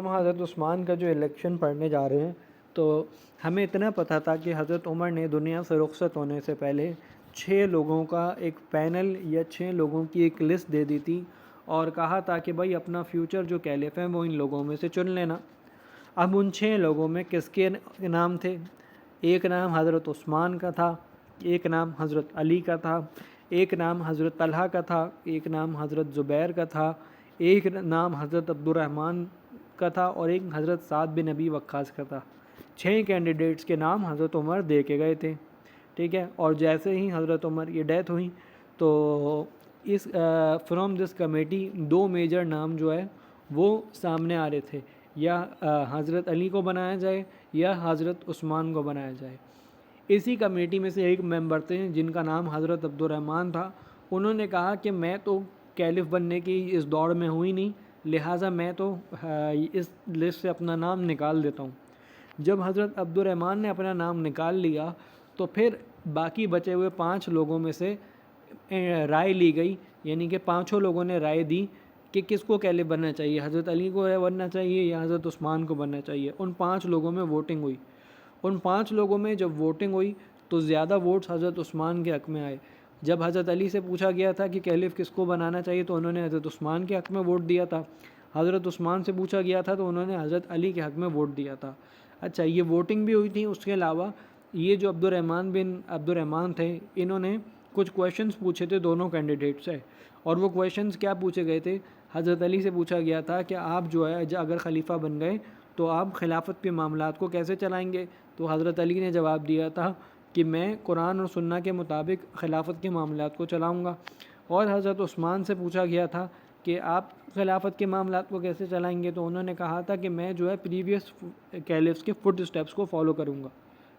ہم حضرت عثمان کا جو الیکشن پڑھنے جا رہے ہیں تو ہمیں اتنا پتہ تھا کہ حضرت عمر نے دنیا سے رخصت ہونے سے پہلے 6 لوگوں کا ایک پینل یا 6 لوگوں کی ایک لسٹ دے دی تھی اور کہا تھا کہ بھائی اپنا فیوچر جو کیلف ہے وہ ان لوگوں میں سے چن لینا۔ اب ان 6 لوگوں میں کس کے نام تھے؟ ایک نام حضرت عثمان کا تھا، ایک نام حضرت علی کا تھا، ایک نام حضرت طلحہ کا تھا، ایک نام حضرت زبیر کا تھا، ایک نام حضرت عبد الرحمن کا تھا اور ایک حضرت سعد بن ابی وقاص کا تھا۔ 6 کینڈیڈیٹس کے نام حضرت عمر دے کے گئے تھے، ٹھیک ہے۔ اور جیسے ہی حضرت عمر یہ ڈیتھ ہوئی تو اس فرام دس کمیٹی 2 میجر نام جو ہے وہ سامنے آ رہے تھے، یا حضرت علی کو بنایا جائے یا حضرت عثمان کو بنایا جائے۔ اسی کمیٹی میں سے ایک ممبر تھے جن کا نام حضرت عبد الرحمن تھا۔ انہوں نے کہا کہ میں تو کیلف بننے کی اس دوڑ میں ہوئی نہیں، لہٰذا میں تو اس لسٹ سے اپنا نام نکال دیتا ہوں۔ جب حضرت عبد الرحمن نے اپنا نام نکال لیا تو پھر باقی بچے ہوئے 5 لوگوں میں سے رائے لی گئی، یعنی کہ 5 لوگوں نے رائے دی کہ کس کو کیلف بننا چاہیے، حضرت علی کو بننا چاہیے یا حضرت عثمان کو بننا چاہیے۔ ان 5 لوگوں میں ووٹنگ ہوئی۔ ان 5 لوگوں میں جب ووٹنگ ہوئی تو زیادہ ووٹس حضرت عثمان کے حق میں آئے۔ جب حضرت علی سے پوچھا گیا تھا کہ کیلف کس کو بنانا چاہیے تو انہوں نے حضرت عثمان کے حق میں ووٹ دیا تھا۔ حضرت عثمان سے پوچھا گیا تھا تو انہوں نے حضرت علی کے حق میں ووٹ دیا تھا۔ اچھا، یہ ووٹنگ بھی ہوئی تھی۔ اس کے علاوہ یہ جو عبد الرحمن تھے، انہوں نے کچھ کویشچنز پوچھے تھے دونوں کینڈیڈیٹ سے، اور وہ کویشچنز کیا پوچھے گئے تھے؟ حضرت علی سے پوچھا گیا تھا کہ آپ جو ہے اگر خلیفہ بن گئے تو آپ خلافت کے معاملات کو کیسے چلائیں گے؟ تو حضرت علی نے جواب دیا تھا کہ میں قرآن اور سنہ کے مطابق خلافت کے معاملات کو چلاؤں گا۔ اور حضرت عثمان سے پوچھا گیا تھا کہ آپ خلافت کے معاملات کو کیسے چلائیں گے؟ تو انہوں نے کہا تھا کہ میں جو ہے پریویس کیلفس کے فٹ اسٹیپس کو فالو کروں گا،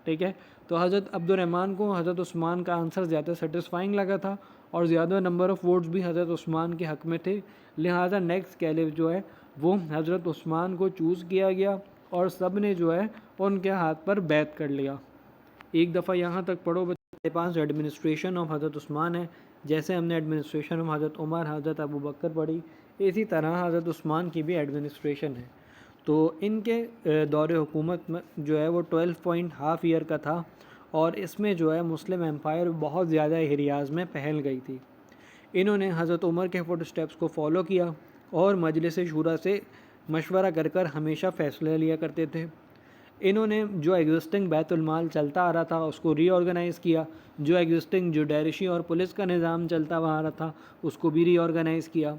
ٹھیک ہے۔ تو حضرت عبد الرحمن کو حضرت عثمان کا آنسر زیادہ سیٹسفائنگ لگا تھا اور زیادہ نمبر آف ووٹس بھی حضرت عثمان کے حق میں تھے، لہٰذا نیکسٹ کیلف جو ہے وہ حضرت عثمان کو چوز کیا گیا اور سب نے جو ہے ان کے ہاتھ پر بیعت کر لیا۔ ایک دفعہ یہاں تک پڑھو بچے پاس ایڈمنسٹریشن آف حضرت عثمان ہے، جیسے ہم نے ایڈمنسٹریشن آف حضرت عمر، حضرت ابو بکر پڑھی، اسی طرح حضرت عثمان کی بھی ایڈمنسٹریشن ہے۔ تو ان کے دور حکومت میں جو ہے وہ 12.5 ایئر کا تھا، اور اس میں جو ہے مسلم امپائر بہت زیادہ ایریاز میں پھیل گئی تھی۔ انہوں نے حضرت عمر کے فٹ اسٹیپس کو فالو کیا اور مجلس شورا سے مشورہ کر کر ہمیشہ فیصلے لیا کرتے تھے۔ انہوں نے جو ایگزسٹنگ بیت المال چلتا آ رہا تھا اس کو ری آرگنائز کیا، جو ایگزسٹنگ جوڈیشری اور پولیس کا نظام چلتا آ رہا تھا اس کو بھی ری آرگنائز کیا،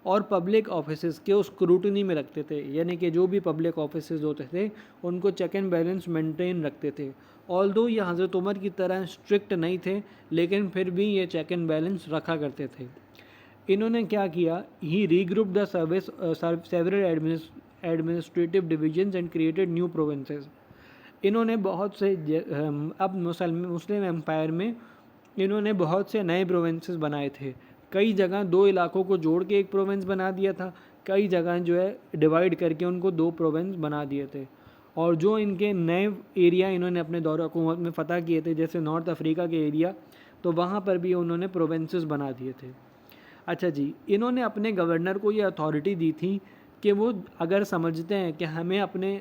اور پبلک آفیسز کے اسکروٹنی میں رکھتے تھے، یعنی کہ جو بھی پبلک آفیسز ہوتے تھے ان کو چیک اینڈ بیلنس مینٹین رکھتے تھے۔ آلدو یہ حضرت عمر کی طرح اسٹرکٹ نہیں تھے، لیکن پھر بھی یہ چیک اینڈ بیلنس رکھا کرتے تھے۔ انہوں نے کیا کیا؟ He regroup the several administrative divisions and created new provinces. انہوں نے بہت سے اب مسلم امپائر میں انہوں نے بہت سے نئے پروونسز بنائے تھے۔ کئی جگہ 2 علاقوں کو جوڑ کے ایک پروونس بنا دیا تھا، کئی جگہ جو ہے ڈیوائیڈ کر کے ان کو 2 پروونس بنا دیے تھے، اور جو ان کے نئے ایریا انہوں نے اپنے دور حکومت میں فتح کیے تھے جیسے نارتھ افریقہ کے ایریا، تو وہاں پر بھی انہوں نے پروونسز بنا دیے تھے۔ اچھا جی، انہوں نے اپنے گورنر کو یہ اتھارٹی دی تھی کہ وہ اگر سمجھتے ہیں کہ ہمیں اپنے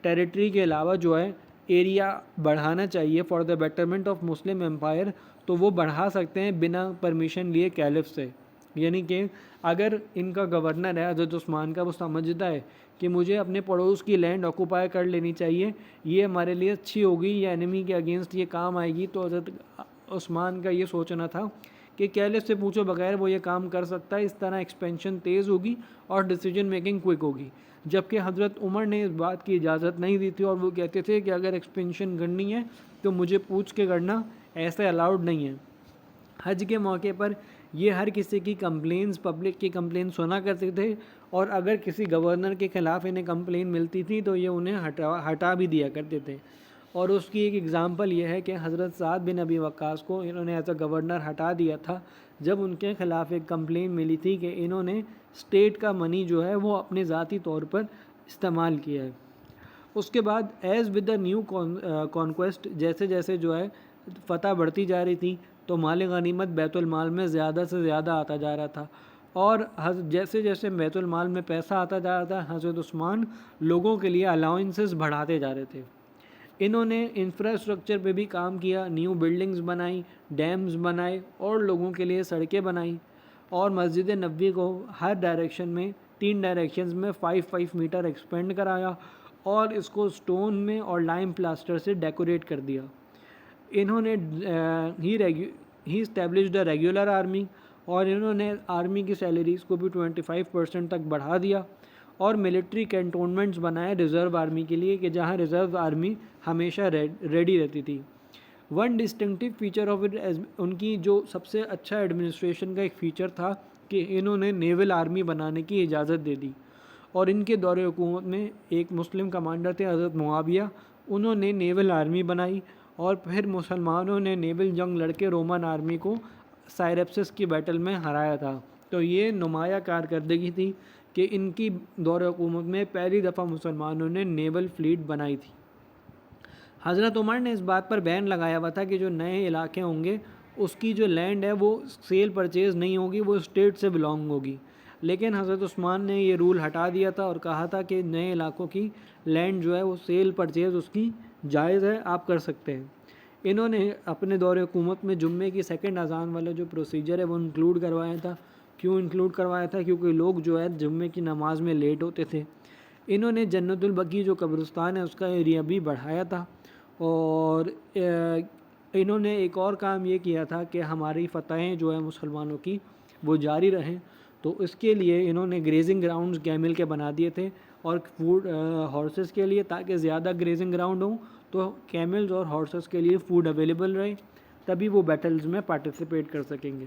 ٹیریٹری کے علاوہ جو ہے ایریا بڑھانا چاہیے فار دا بیٹرمنٹ آف مسلم امپائر، تو وہ بڑھا سکتے ہیں بنا پرمیشن لیے کیلف سے۔ یعنی کہ اگر ان کا گورنر ہے حضرت عثمان کا، وہ سمجھتا ہے کہ مجھے اپنے پڑوس کی لینڈ آکوپائی کر لینی چاہیے، یہ ہمارے لیے اچھی ہوگی یا انیمی کے اگینسٹ یہ کام آئے گی، تو حضرت عثمان کا یہ سوچنا تھا کہ کیلف سے پوچھو بغیر وہ یہ کام کر سکتا ہے، اس طرح ایکسپینشن تیز ہوگی اور ڈیسیجن میکنگ کوئک ہوگی۔ جبکہ حضرت عمر نے اس بات کی اجازت نہیں دی تھی، اور وہ کہتے تھے کہ اگر ایکسپینشن کرنی ہے تو مجھے پوچھ کے کرنا، ایسے الاؤڈ نہیں ہے۔ حج کے موقع پر یہ ہر کسی کی کمپلینز، پبلک کی کمپلین سنا کرتے تھے، اور اگر کسی گورنر کے خلاف انہیں کمپلین ملتی تھی تو یہ انہیں ہٹا بھی دیا کرتے تھے۔ اور اس کی ایک ایگزامپل یہ ہے کہ حضرت سعد بن ابی وقاص کو انہوں نے ایز اے گورنر ہٹا دیا تھا جب ان کے خلاف ایک کمپلین ملی تھی کہ انہوں نے اسٹیٹ کا منی جو ہے وہ اپنے ذاتی طور پر استعمال کیا ہے۔ اس کے بعد as with the new conquest, جیسے جیسے جو ہے فتح بڑھتی جا رہی تھی تو مال غنیمت بیت المال میں زیادہ سے زیادہ آتا جا رہا تھا، اور جیسے جیسے بیت المال میں پیسہ آتا جا رہا تھا، حضرت عثمان لوگوں کے لیے الاؤنسز بڑھاتے جا رہے تھے۔ انہوں نے انفراسٹرکچر پہ بھی کام کیا، نیو بلڈنگز بنائیں، ڈیمز بنائے اور لوگوں کے لیے سڑکیں بنائیں، اور مسجد نبوی کو ہر ڈائریکشن میں 3 ڈائریکشنز میں 5 میٹر ایکسپینڈ کرایا اور اس کو سٹون میں اور لائم پلاسٹر سے ڈیکوریٹ کر دیا۔ انہوں نے ہی اسٹیبلشڈ اے ریگولر آرمی، اور انہوں نے آرمی کی سیلریز کو بھی 25% تک بڑھا دیا، اور ملٹری کینٹونمنٹس بنائے ریزرو آرمی کے لیے کہ جہاں ریزرو آرمی ہمیشہ ریڈی رہتی تھی۔ One distinctive feature of it, ان کی جو سب سے اچھا ایڈمنسٹریشن کا ایک فیچر تھا کہ انہوں نے نیول آرمی بنانے کی اجازت دے دی، اور ان کے دور حکومت میں ایک مسلم کمانڈر تھے حضرت معاویہ، انہوں نے نیول آرمی بنائی، اور پھر مسلمانوں نے نیول جنگ لڑ کے رومن آرمی کو سائریپسس کی بیٹل میں ہرایا تھا۔ تو یہ نمایاں کارکردگی تھی کہ ان کی دور حکومت میں پہلی دفعہ مسلمانوں نے نیول فلیٹ بنائی تھی۔ حضرت عمر نے اس بات پر بین لگایا ہوا تھا کہ جو نئے علاقے ہوں گے اس کی جو لینڈ ہے وہ سیل پرچیز نہیں ہوگی، وہ اسٹیٹ سے بلانگ ہوگی، لیکن حضرت عثمان نے یہ رول ہٹا دیا تھا اور کہا تھا کہ نئے علاقوں کی لینڈ جو ہے وہ سیل پرچیز اس کی جائز ہے، آپ کر سکتے ہیں۔ انہوں نے اپنے دور حکومت میں جمعے کی سیکنڈ اذان والا جو پروسیجر ہے وہ انکلوڈ کروایا تھا۔ کیوں انکلوڈ کروایا تھا؟ کیونکہ لوگ جو ہے جمعے کی نماز میں لیٹ ہوتے تھے۔ انہوں نے جنت البقیع جو قبرستان ہے اس کا ایریا بھی بڑھایا تھا، اور انہوں نے ایک اور کام یہ کیا تھا کہ ہماری فتحیں جو ہیں مسلمانوں کی وہ جاری رہیں، تو اس کے لیے انہوں نے گریزنگ گراؤنڈز کیمل کے بنا دیے تھے، اور فوڈ ہارسز کے لیے، تاکہ زیادہ گریزنگ گراؤنڈ ہوں تو کیملز اور ہارسز کے لیے فوڈ اویلیبل رہے، تبھی وہ بیٹلز میں پارٹیسپیٹ کر سکیں گے۔